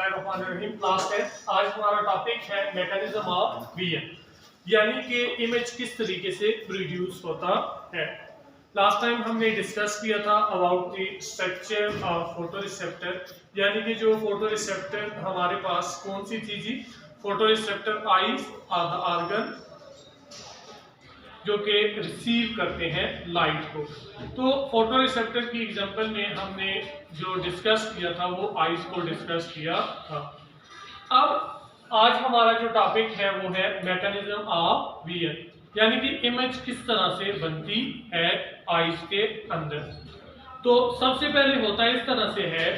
बिस्मिल्लाहिर्रहमानिर्रहीम। क्लास 10 आज हमारा टॉपिक है मैकेनिज्म ऑफ विजन, यानी कि इमेज किस तरीके से प्रोड्यूस होता है। लास्ट टाइम हमने डिस्कस किया था about the structure of photo receptor, यानी कि जो फोटो रिसेप्टर हमारे पास कौन सी थी जी, photoreceptor eyes are the organ जो कि रिसीव करते हैं लाइट को। तो फोटो रिसेप्टर की एग्जांपल में हमने जो डिस्कस किया था वो आईज को डिस्कस किया था। अब आज हमारा जो टॉपिक है वो है मैकेनिज्म ऑफ विजन, यानी कि इमेज किस तरह से बनती है आईज के अंदर। तो सबसे पहले होता है इस तरह से है,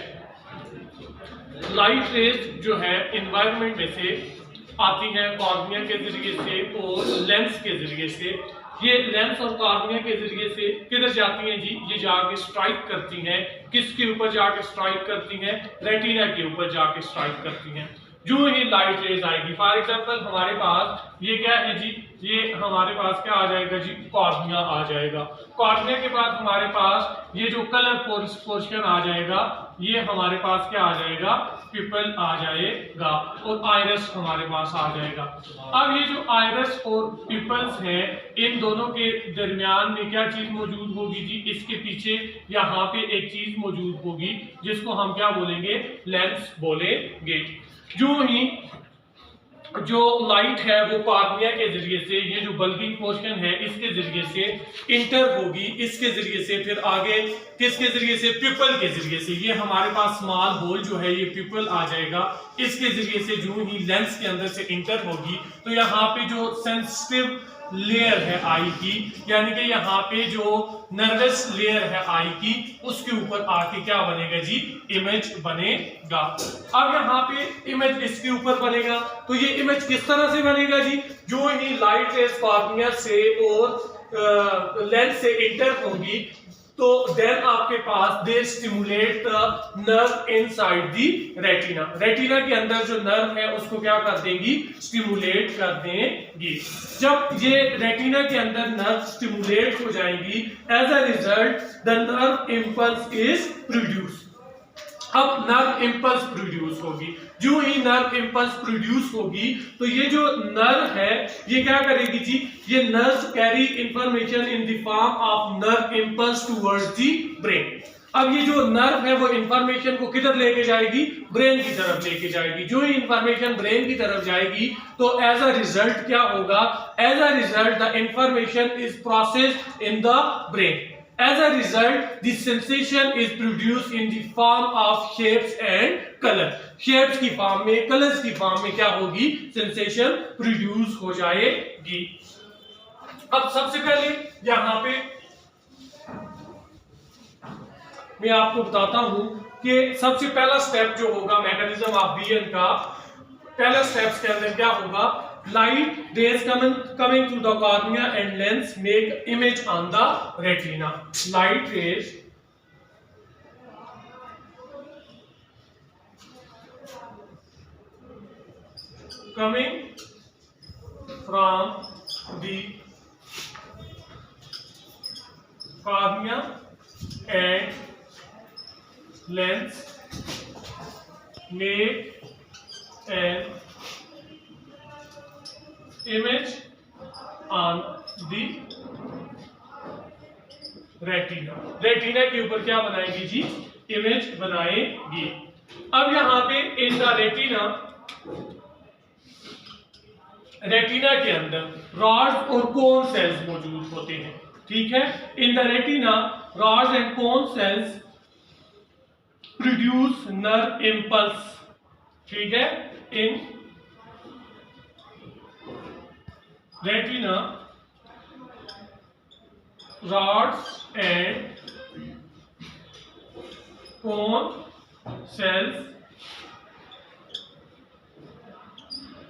लाइट रेज जो है एनवायरनमेंट में से आती है कॉर्निया के जरिए से और लेंस के जरिए से। ये लेंस और कॉर्निया के जरिए से किधर जाती हैं जी, ये जाके स्ट्राइक करती हैं, किसके ऊपर जाके स्ट्राइक करती हैं, रेटिना के ऊपर जाके स्ट्राइक करती हैं। जो ही लाइट रेज आएगी, फॉर एग्जांपल हमारे पास ये क्या है जी, ये हमारे पास क्या आ जाएगा जी, कॉर्निया आ जाएगा। कॉर्निया के बाद हमारे पास ये जो कलर पोर्शन आ जाएगा, ये हमारे पास क्या आ जाएगा, पिपल आ जाएगा और आइरस हमारे पास आ जाएगा। अब ये जो आइरस और पिपल्स हैं, इन दोनों के दरमियान में क्या चीज मौजूद होगी जी, इसके पीछे यहाँ पे एक चीज मौजूद होगी जिसको हम क्या बोलेंगे, लेंस बोलेंगे। जो ही जो लाइट है वो कॉर्निया के जरिए से, ये जो बल्बिंग पोर्शन है इसके जरिए से इंटर होगी, इसके जरिए से फिर आगे किसके जरिए से, पिपल के जरिए से। ये हमारे पास स्मॉल होल जो है ये पिपल आ जाएगा, इसके जरिए से जो ही लेंस के अंदर से इंटर होगी तो यहाँ पे जो सेंसिटिव लेयर है आई की, यानी कि यहाँ पे जो नर्वस लेयर है आई की, उसके ऊपर आके क्या बनेगा जी, इमेज बनेगा। अब यहाँ पे इमेज इसके ऊपर बनेगा तो ये इमेज किस तरह से बनेगा जी, जो ही लाइट रेज कॉर्निया से और लेंस से इंटर होगी तो देन आपके पास they stimulate the nerve inside the retina. Retina के अंदर जो नर्व है उसको क्या कर देंगी, स्टिमुलेट कर देंगी। जब ये रेटिना के अंदर नर्व स्टिमुलेट हो जाएगी, as a result the nerve impulse is produce. अब नर्व इंपल्स प्रोड्यूस होगी, जो ही नर्व इंपल्स प्रोड्यूस होगी तो ये जो नर्व है ये क्या करेगी जी, ये nerve carry information in the form of nerve impulse towards the brain. अब ये जो नर्व है वो इंफॉर्मेशन को किधर लेके जाएगी, ब्रेन की तरफ लेके जाएगी। जो ही इंफॉर्मेशन ब्रेन की तरफ जाएगी तो एज अ रिजल्ट क्या होगा, as a result the information is processed in the brain. As a result, the sensation is produced in the form of shapes and color. Shapes की फॉर्म में, colours की form में क्या होगी, sensation produce हो जाएगी। अब सबसे पहले यहाँ पे मैं आपको बताता हूं कि सबसे पहला स्टेप जो होगा मैकेनिज्म ऑफ विजन का, पहला स्टेप के अंदर क्या होगा, light rays coming through the cornea and lens make image on the retina. Light rays coming from the cornea and lens make an image on the retina. Retina के ऊपर क्या बनाएगी जी, इमेज बनाएगी। अब यहाँ पे इन द रेटिना, रेटिना के अंदर रॉड्स और कोन सेल्स मौजूद होते हैं, ठीक है। In the retina rods and cone cells produce nerve impulse, ठीक है। इन retina rods and cone cells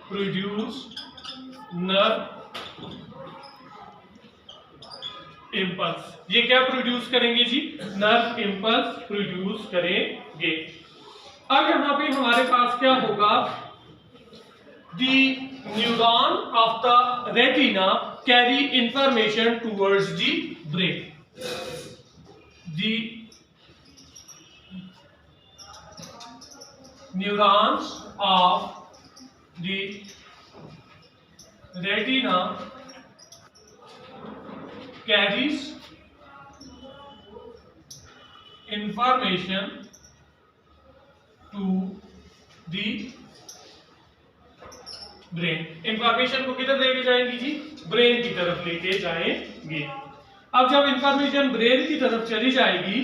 produce nerve impulse। ये क्या प्रोड्यूस करेंगे जी, नर्व इंपल्स प्रोड्यूस करेंगे। अब यहाँ पे हमारे पास क्या होगा, the neuron of the retina carry information towards the brain. The neurons of the retina carries information to the brain. Information को किधर लेके जाएंगी जी? ब्रेन की तरफ लेके जाएंगे। अब जब इंफॉर्मेशन ब्रेन की तरफ चली जाएगी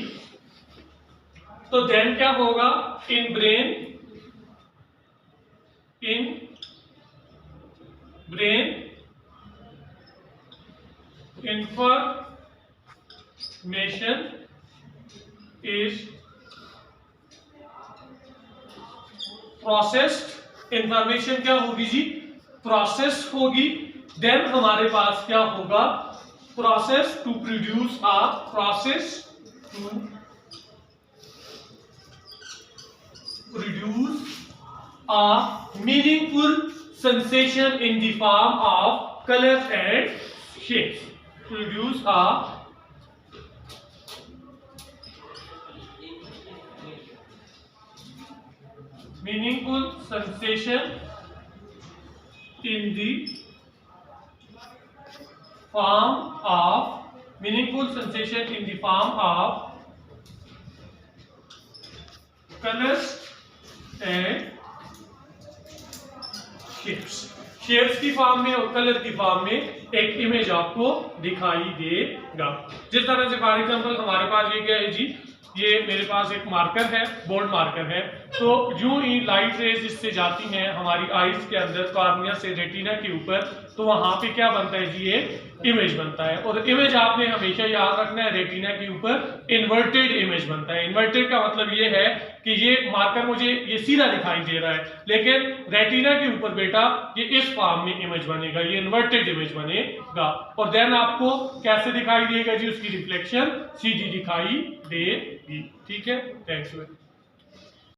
तो देन क्या होगा? In brain information is processed. Information क्या होगी जी? प्रोसेस होगी। देन हमारे पास क्या होगा? Process to produce a meaningful sensation in the form of colors and shapes. Produce a meaningful sensation in the form of colors and shapes की form में और कलर की फॉर्म में एक इमेज आपको दिखाई देगा। जिस तरह से फॉर एग्जांपल हमारे पास ये क्या है जी? ये मेरे पास एक मार्कर है, बोर्ड मार्कर है। तो जो ही लाइट रेज इससे जाती हैं हमारी आईज के अंदर, कॉर्निया से रेटिना के ऊपर, तो वहां पे क्या बनता है जी? ये इमेज बनता है। और इमेज आपने हमेशा याद रखना है, रेटिना के ऊपर इन्वर्टेड इमेज बनता है। इन्वर्टेड का मतलब ये है कि ये मार्कर मुझे ये सीधा दिखाई दे रहा है, लेकिन रेटिना के ऊपर बेटा ये इस फॉर्म में इमेज बनेगा, ये इन्वर्टेड इमेज बनेगा। और देन आपको कैसे दिखाई देगा जी? उसकी रिफ्लेक्शन सीधी दिखाई देगी। ठीक है, थैंक्स।